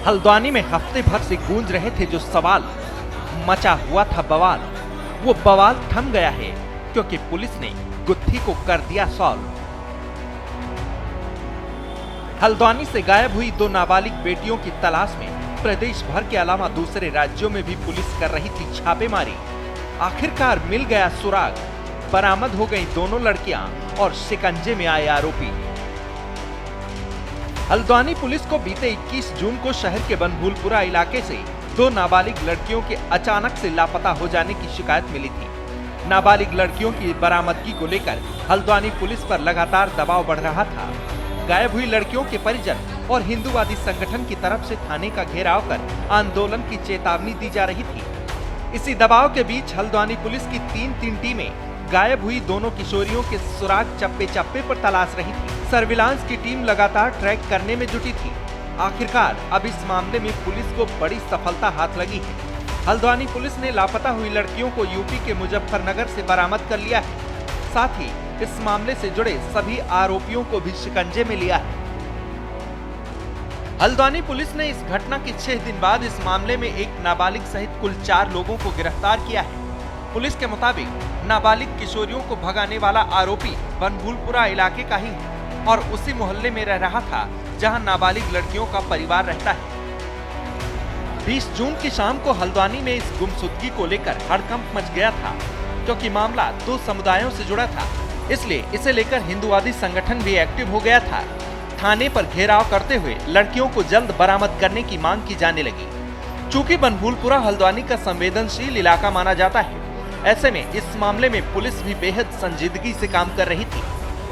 हल्द्वानी में हफ्ते भर से गूंज रहे थे जो सवाल, मचा हुआ था बवाल। वो बवाल थम गया है क्योंकि पुलिस ने गुत्थी को कर दिया सॉल्व। हल्द्वानी से गायब हुई 2 नाबालिग बेटियों की तलाश में प्रदेश भर के अलावा दूसरे राज्यों में भी पुलिस कर रही थी छापेमारी। आखिरकार मिल गया सुराग, बरामद हो गई दोनों लड़कियां और शिकंजे में आए आरोपी। हल्द्वानी पुलिस को बीते 21 जून को शहर के बनभूलपुरा इलाके से 2 नाबालिग लड़कियों के अचानक से लापता हो जाने की शिकायत मिली थी। नाबालिग लड़कियों की बरामदगी को लेकर हल्द्वानी पुलिस पर लगातार दबाव बढ़ रहा था। गायब हुई लड़कियों के परिजन और हिंदूवादी संगठन की तरफ से थाने का घेराव कर आंदोलन की चेतावनी दी जा रही थी। इसी दबाव के बीच हल्द्वानी पुलिस की 3 टीमें गायब हुई दोनों किशोरियों के सुराग चप्पे चप्पे पर तलाश रही थी। सर्विलांस की टीम लगातार ट्रैक करने में जुटी थी। आखिरकार अब इस मामले में पुलिस को बड़ी सफलता हाथ लगी है। हल्द्वानी पुलिस ने लापता हुई लड़कियों को यूपी के मुजफ्फरनगर से बरामद कर लिया है। साथ ही इस मामले से जुड़े सभी आरोपियों को भी शिकंजे में लिया है। हल्द्वानी पुलिस ने इस घटना के 6 दिन बाद इस मामले में एक नाबालिग सहित कुल 4 लोगों को गिरफ्तार किया है। पुलिस के मुताबिक नाबालिग किशोरियों को भगाने वाला आरोपी बनभूलपुरा इलाके का ही है और उसी मोहल्ले में रह रहा था जहां नाबालिग लड़कियों का परिवार रहता है। 20 जून की शाम को हल्द्वानी में इस गुमशुदगी को लेकर हड़कंप मच गया था क्योंकि मामला 2 समुदायों से जुड़ा था, इसलिए इसे लेकर हिंदूवादी संगठन भी एक्टिव हो गया था। थाने पर घेराव करते हुए लड़कियों को जल्द बरामद करने की मांग की जाने लगी। चूंकि बनभूलपुरा हल्द्वानी का संवेदनशील इलाका माना जाता है, ऐसे में इस मामले में पुलिस भी बेहद संजीदगी से काम कर रही थी।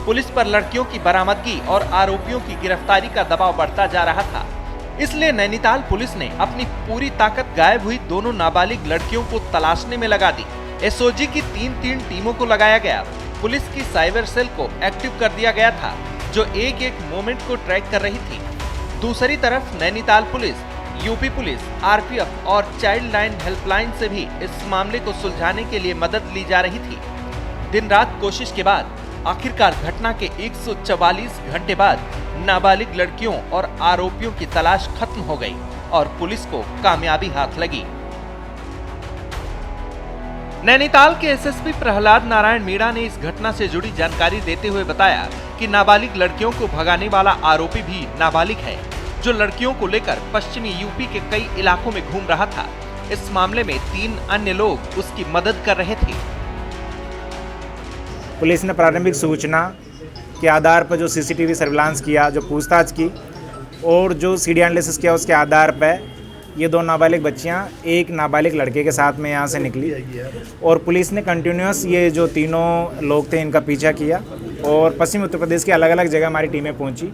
पुलिस पर लड़कियों की बरामदगी और आरोपियों की गिरफ्तारी का दबाव बढ़ता जा रहा था, इसलिए नैनीताल पुलिस ने अपनी पूरी ताकत गायब हुई दोनों नाबालिग लड़कियों को तलाशने में लगा दी। एसओजी की 3 टीमों को लगाया गया। पुलिस की साइबर सेल को एक्टिव कर दिया गया था जो एक मोमेंट को ट्रैक कर रही थी। दूसरी तरफ Nainital police, UP police, RPF और चाइल्ड लाइन हेल्पलाइन से भी इस मामले को सुलझाने के लिए मदद ली जा रही थी। दिन रात कोशिश के बाद आखिरकार घटना के 144 घंटे बाद नाबालिग लड़कियों और आरोपियों की तलाश खत्म हो गई और पुलिस को कामयाबी हाथ लगी। नैनीताल के एसएसपी प्रहलाद नारायण मीणा ने इस घटना से जुड़ी जानकारी देते हुए बताया कि नाबालिग लड़कियों को भगाने वाला आरोपी भी नाबालिग है, जो लड़कियों को लेकर पश्चिमी यूपी के कई इलाकों में घूम रहा था। इस मामले में 3 अन्य लोग उसकी मदद कर रहे थे। पुलिस ने प्रारंभिक सूचना के आधार पर जो सीसीटीवी सर्विलांस किया, जो पूछताछ की और जो सीडी एनालिसिस किया, उसके आधार पर ये 2 नाबालिग बच्चियां एक नाबालिग लड़के के साथ में यहाँ से निकली और पुलिस ने कंटिन्यूस ये जो तीनों लोग थे इनका पीछा किया और पश्चिमी उत्तर प्रदेश के अलग अलग जगह हमारी टीमें पहुँची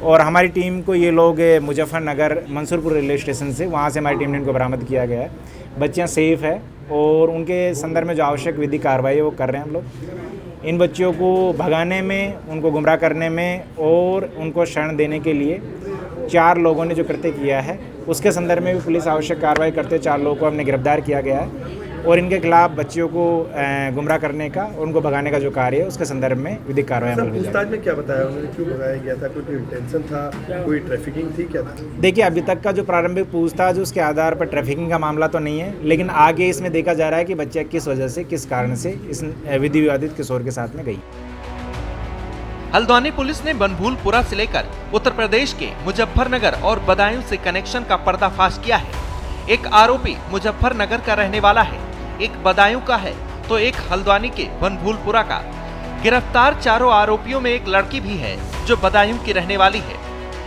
और हमारी टीम को ये लोग मुजफ्फरनगर मंसूरपुर रेलवे स्टेशन से, वहाँ से हमारी टीम ने इनको बरामद किया गया है। बच्चियाँ सेफ़ है और उनके संदर्भ में जो आवश्यक विधि कार्रवाई है वो कर रहे हैं हम लोग। इन बच्चियों को भगाने में, उनको गुमराह करने में और उनको शरण देने के लिए 4 लोगों ने जो कृत्य किया है उसके संदर्भ में भी पुलिस आवश्यक कार्रवाई करते 4 लोगों को हमने गिरफ्तार किया गया है और इनके खिलाफ बच्चियों को गुमराह करने का और उनको भगाने का जो कार्य है उसके संदर्भ में विधिक कार्रवाई अमल में जाएगी। पूछताछ में क्या बताया उन्होंने, क्यों भगाया गया था? कोई इंटेंशन था, कोई ट्रैफिकिंग थी, क्या था? देखिए, अभी तक का जो प्रारंभिक पूछताछ उसके आधार पर ट्रैफिकिंग का मामला तो नहीं है, लेकिन आगे इसमें देखा जा रहा है कि बच्चा किस वजह से, किस कारण से इस विधि विवादित किशोर के साथ में गई। हल्द्वानी पुलिस ने बनभूलपुरा से लेकर उत्तर प्रदेश के मुजफ्फरनगर और बदायूं से कनेक्शन का पर्दाफाश किया है। एक आरोपी मुजफ्फरनगर का रहने वाला है, एक बदायूं का है तो एक हल्द्वानी के बनभूलपुरा का। गिरफ्तार 4 आरोपियों में एक लड़की भी है जो बदायूं की रहने वाली है।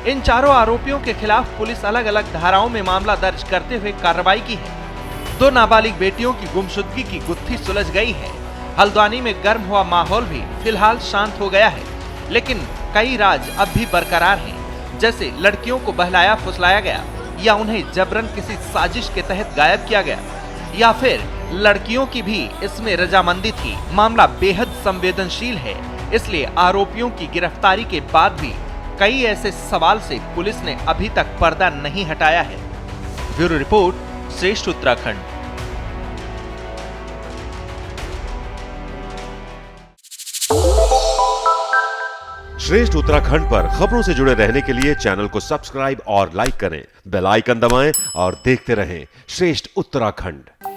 इन 4 आरोपियों के खिलाफ पुलिस अलग अलग धाराओं में मामला दर्ज करते हुए कार्रवाई की है। 2 नाबालिग बेटियों की गुमशुदगी की गुत्थी सुलझ गई है। हल्द्वानी में गर्म हुआ माहौल भी फिलहाल शांत हो गया है, लेकिन कई राज अब भी बरकरार हैं, जैसे लड़कियों को बहलाया फुसलाया गया या उन्हें जबरन किसी साजिश के तहत गायब किया गया या फिर लड़कियों की भी इसमें रजामंदी थी। मामला बेहद संवेदनशील है, इसलिए आरोपियों की गिरफ्तारी के बाद भी कई ऐसे सवाल से पुलिस ने अभी तक पर्दा नहीं हटाया है। ब्यूरो रिपोर्ट, श्रेष्ठ उत्तराखंड। श्रेष्ठ उत्तराखंड पर खबरों से जुड़े रहने के लिए चैनल को सब्सक्राइब और लाइक करें, बेल आइकन दबाएं और देखते रहें श्रेष्ठ उत्तराखंड।